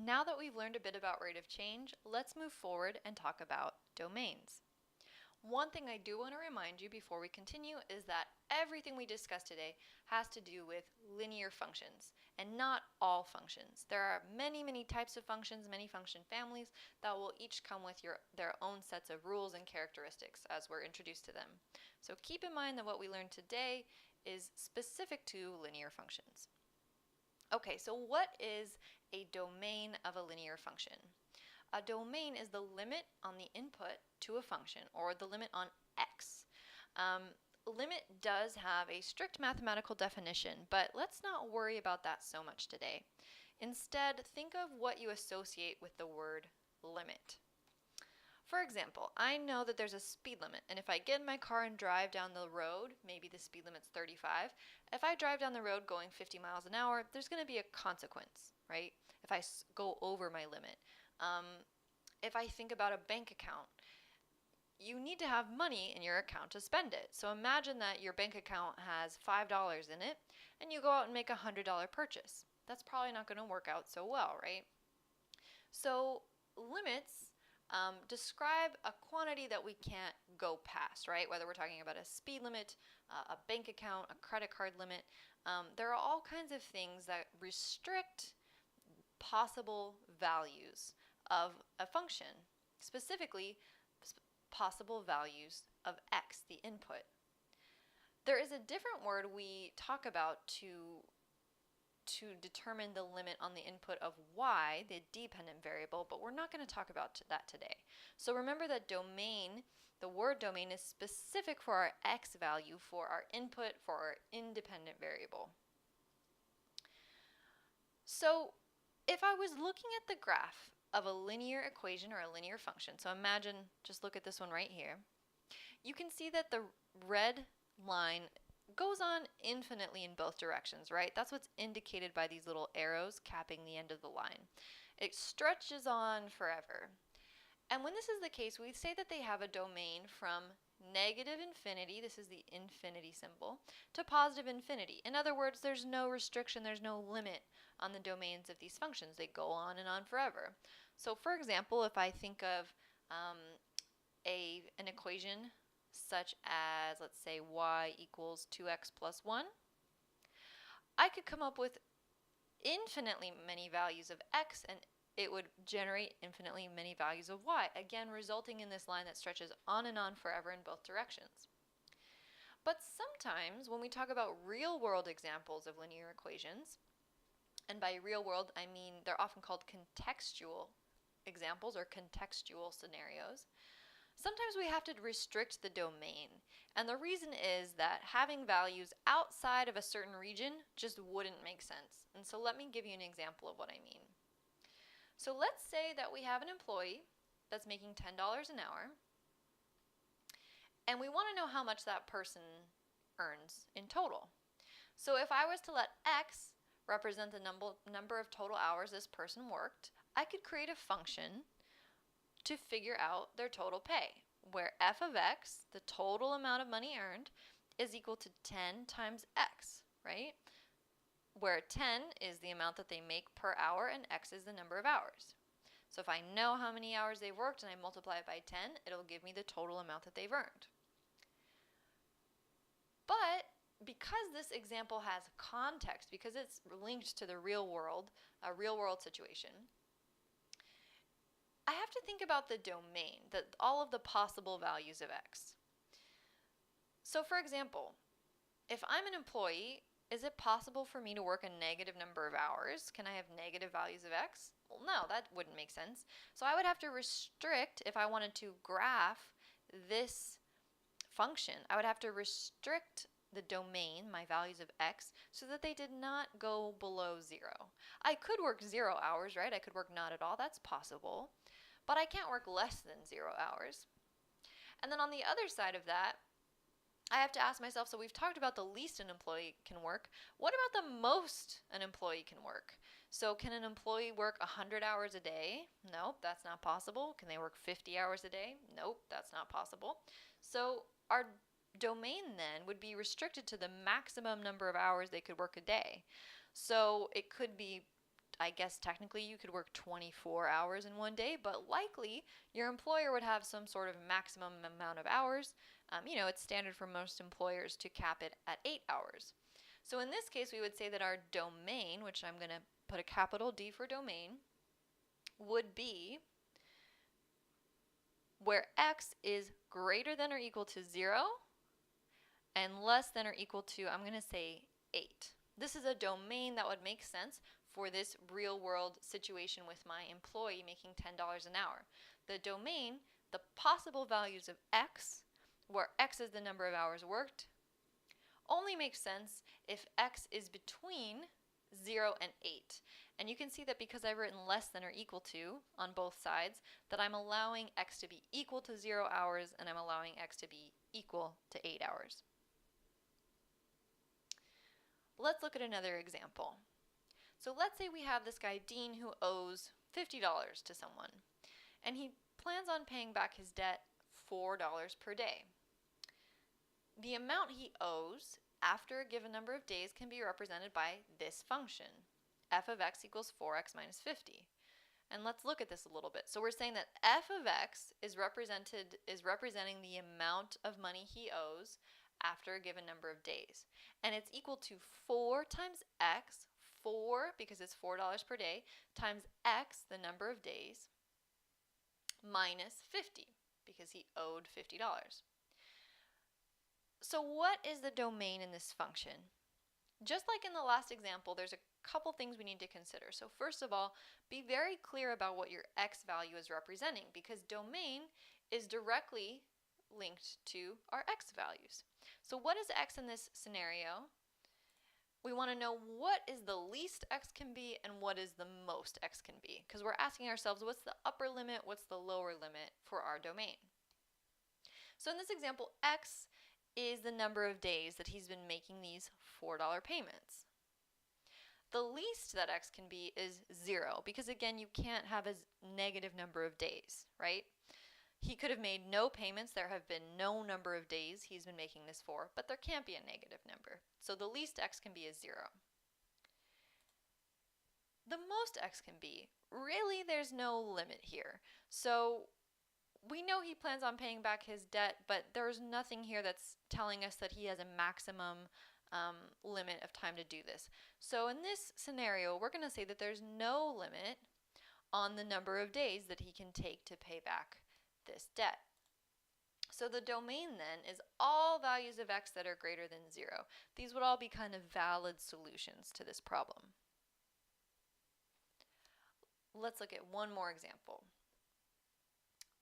Now that we've learned a bit about rate of change, let's move forward and talk about domains. One thing I do want to remind you before we continue is that everything we discussed today has to do with linear functions and not all functions. There are many types of functions, many function families that will each come with their own sets of rules and characteristics as we're introduced to them. So keep in mind that what we learned today is specific to linear functions. Okay, so what is a domain of a linear function? A domain is the limit on the input to a function, or the limit on x. Limit does have a strict mathematical definition, but let's not worry about that so much today. Instead, think of what you associate with the word limit. For example, I know that there's a speed limit, and if I get in my car and drive down the road, maybe the speed limit's 35, if I drive down the road going 50 miles an hour, there's going to be a consequence, right? If I go over my limit. If I think about a bank account, you need to have money in your account to spend it. So imagine that your bank account has $5 in it and you go out and make a $100 purchase. That's probably not going to work out so well, right? So limits describe a quantity that we can't go past, right? Whether we're talking about a speed limit, a bank account, a credit card limit. There are all kinds of things that restrict possible values of a function, specifically possible values of x, the input. There is a different word we talk about to determine the limit on the input of y, the dependent variable, but we're not going to talk about that today. So remember that domain, the word domain, is specific for our x value, for our input, for our independent variable. So if I was looking at the graph of a linear equation or a linear function, so imagine, just look at this one right here, you can see that the red line goes on infinitely in both directions, right? That's what's indicated by these little arrows capping the end of the line. It stretches on forever. And when this is the case, we say that they have a domain from negative infinity, this is the infinity symbol, to positive infinity. In other words, there's no restriction, there's no limit on the domains of these functions. They go on and on forever. So for example, if I think of an equation such as, let's say, y equals 2x plus 1, I could come up with infinitely many values of x, and it would generate infinitely many values of y, again resulting in this line that stretches on and on forever in both directions. But sometimes when we talk about real-world examples of linear equations, and by real world I mean they're often called contextual examples or contextual scenarios, sometimes we have to restrict the domain. And the reason is that having values outside of a certain region just wouldn't make sense. And so let me give you an example of what I mean. So let's say that we have an employee that's making $10 an hour, and we want to know how much that person earns in total. So if I was to let x represent the number of total hours this person worked, I could create a function to figure out their total pay, where f of x, the total amount of money earned, is equal to 10 times x, right? Where 10 is the amount that they make per hour and x is the number of hours. So if I know how many hours they've worked and I multiply it by 10, it'll give me the total amount that they've earned. But because this example has context, because it's linked to the real world, a real world situation, I have to think about the domain, all of the possible values of x. So for example, if I'm an employee, is it possible for me to work a negative number of hours? Can I have negative values of x? Well, no, that wouldn't make sense. So I would have to restrict, if I wanted to graph this function, I would have to restrict the domain, my values of x, so that they did not go below 0. I could work 0 hours, right? I could work not at all. That's possible. But I can't work less than 0 hours. And then on the other side of that, I have to ask myself, so we've talked about the least an employee can work. What about the most an employee can work? So can an employee work 100 hours a day? Nope, that's not possible. Can they work 50 hours a day? Nope, that's not possible. So our domain then would be restricted to the maximum number of hours they could work a day. So it could be I guess technically you could work 24 hours in one day, but likely your employer would have some sort of maximum amount of hours. It's standard for most employers to cap it at 8 hours. So in this case, we would say that our domain, which I'm going to put a capital D for domain, would be where x is greater than or equal to 0 and less than or equal to, I'm going to say 8. This is a domain that would make sense for this real world situation with my employee making $10 an hour. The domain, the possible values of x, where x is the number of hours worked, only makes sense if x is between 0 and 8. And you can see that because I've written less than or equal to on both sides, that I'm allowing x to be equal to 0 hours and I'm allowing x to be equal to 8 hours. Let's look at another example. So let's say we have this guy Dean who owes $50 to someone, and he plans on paying back his debt $4 per day. The amount he owes after a given number of days can be represented by this function, f of x equals 4x minus 50. And let's look at this a little bit. So we're saying that f of x is representing the amount of money he owes after a given number of days. And it's equal to 4 times x, 4 because it's $4 per day, times x, the number of days, minus 50 because he owed $50. So what is the domain in this function? Just like in the last example, there's a couple things we need to consider. So first of all, be very clear about what your x value is representing, because domain is directly linked to our x values. So what is x in this scenario? We want to know what is the least x can be and what is the most x can be, because we're asking ourselves what's the upper limit, what's the lower limit for our domain. So in this example, x is the number of days that he's been making these $4 payments. The least that x can be is 0, because again, you can't have a negative number of days, right? He could have made no payments. There have been no number of days he's been making this for, but there can't be a negative number. So the least x can be is 0. The most x can be, really there's no limit here. So we know he plans on paying back his debt, but there's nothing here that's telling us that he has a maximum limit of time to do this. So in this scenario, we're going to say that there's no limit on the number of days that he can take to pay back this debt. So the domain then is all values of x that are greater than 0. These would all be kind of valid solutions to this problem. Let's look at one more example.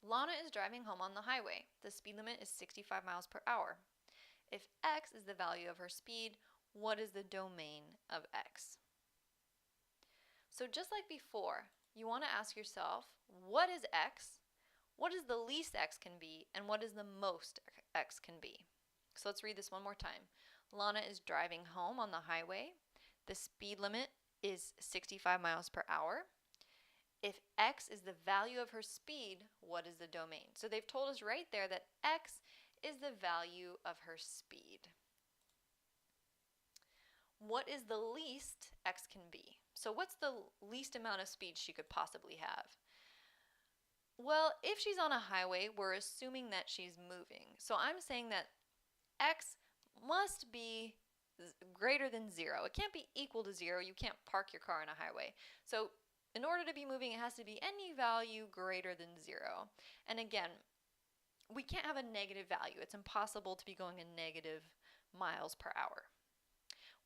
Lana is driving home on the highway. The speed limit is 65 miles per hour. If x is the value of her speed, what is the domain of x? So just like before, you want to ask yourself, what is x? What is the least x can be, and what is the most x can be? So let's read this one more time. Lana is driving home on the highway. The speed limit is 65 miles per hour. If x is the value of her speed, what is the domain? So they've told us right there that x is the value of her speed. What is the least x can be? So what's the least amount of speed she could possibly have? Well, if she's on a highway, we're assuming that she's moving. So I'm saying that x must be greater than 0. It can't be equal to 0. You can't park your car on a highway. So in order to be moving, it has to be any value greater than 0. And again, we can't have a negative value. It's impossible to be going in negative miles per hour.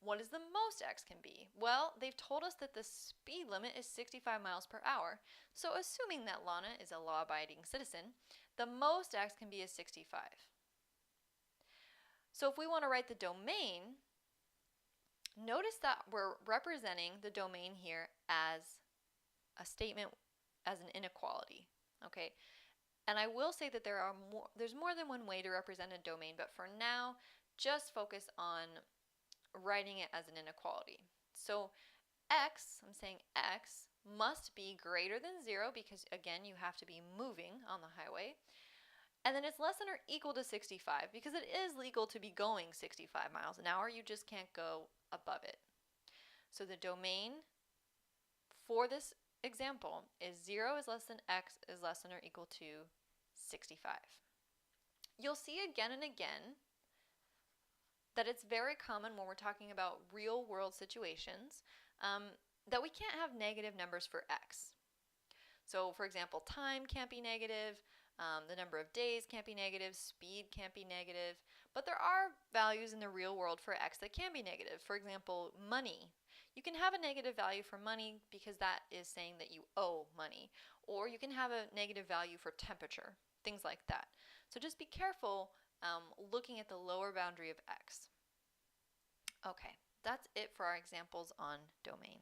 What is the most x can be? Well, they've told us that the speed limit is 65 miles per hour. So assuming that Lana is a law-abiding citizen, the most x can be is 65. So if we want to write the domain, notice that we're representing the domain here as a statement, as an inequality, okay? And I will say that there's more than one way to represent a domain, but for now, just focus on writing it as an inequality. So x, I'm saying x, must be greater than 0 because, again, you have to be moving on the highway. And then it's less than or equal to 65 because it is legal to be going 65 miles an hour. You just can't go above it. So the domain for this example is 0 is less than x is less than or equal to 65. You'll see again and again that it's very common when we're talking about real world situations that we can't have negative numbers for x. So for example, time can't be negative, the number of days can't be negative, speed can't be negative, but there are values in the real world for x that can be negative. For example, money. You can have a negative value for money because that is saying that you owe money, or you can have a negative value for temperature, things like that. So just be careful looking at the lower boundary of x. Okay, that's it for our examples on domain.